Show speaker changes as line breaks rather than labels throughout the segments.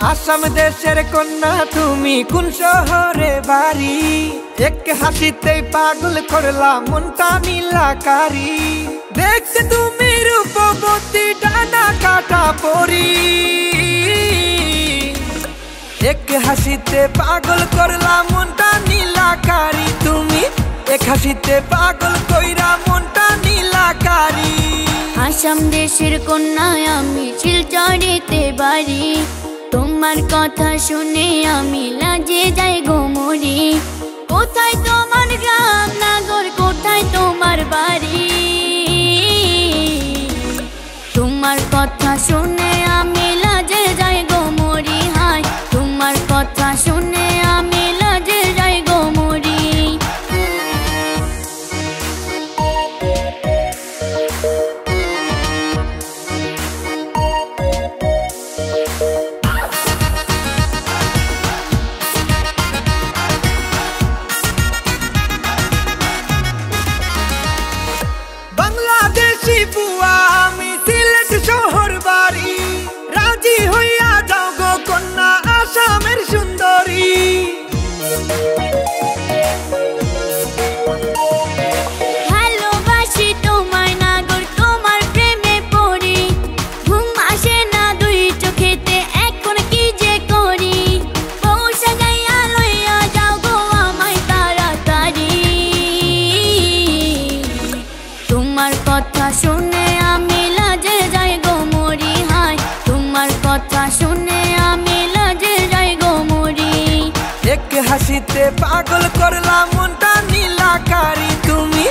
आसाम देशेर कन्या तुमी कोन शहरे बाड़ी एक हासिते पागल करला मनटा नीलाकारी देखते तुमी रूपवती डाना काटा परी एक हासिते पागल करला मनटा नीलाकारी तुमी एक हासिते पागल कइरा मनटा नीलाकारी
आसाम देशेर कन्या आमी शिलचरेते बाड़ी তোমার কথা শুনে আমি লাজে যাই গো মরি কোথায় তোমার গ্রাম নগর কোথায় তোমার বাড়ি তোমার কথা শুনে আমি লাজে যাই গো মরি হায় তোমার কথা শুনে আমি লাজে যাই গো মরি কথা শুনে আমি লাজে যাই গো মরি হায় তোমার কথা শুনে আমি লাজে যাই গো মরি
এক হাসিতে পাগল করলা মনটা নীলাকারি তুমি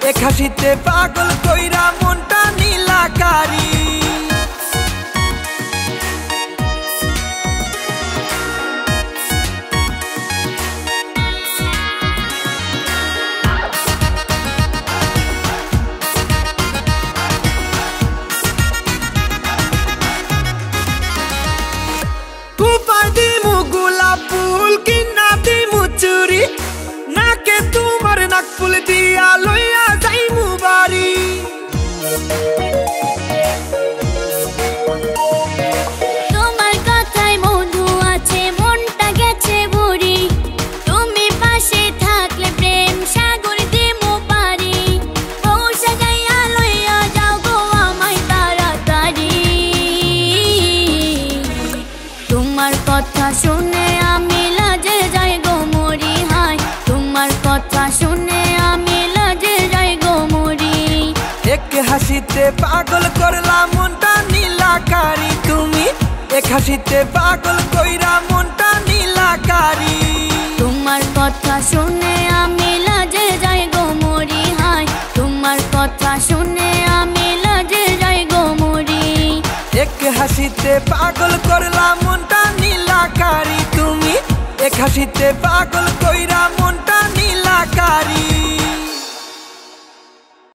এক হাসিতে পাগল কইরা মনটা নীলাকারি फुल दिया लोया जाई मुबारी
তোমার কথায় মধু আছে মনটা গেছে বুড়ি তুমি পাশে থাকলে প্রেম সাগর দিমু পারি ও সাজাইয়া লইয়া যাও গো আমায় তাড়াতাড়ি তোমার কথা শুনে আমি লাজে যাই গো মরি হায় তোমার কথা শুনে আমি লাজে যাই গো মরি
এক হাসিতে পাগল করলা মনটা নীলাকারি তুমি এক হাসিতে পাগল কইরা মনটা নীলাকারি
তোমার কথা শুনে আমি লাজে যাই গো মরি হায় তোমার কথা শুনে আমি লাজে যাই গো মরি
এক হাসিতে পাগল করলা মনটা নীলাকারি তুমি এক হাসিতে পাগল কইরা মনটা নীলাকারি।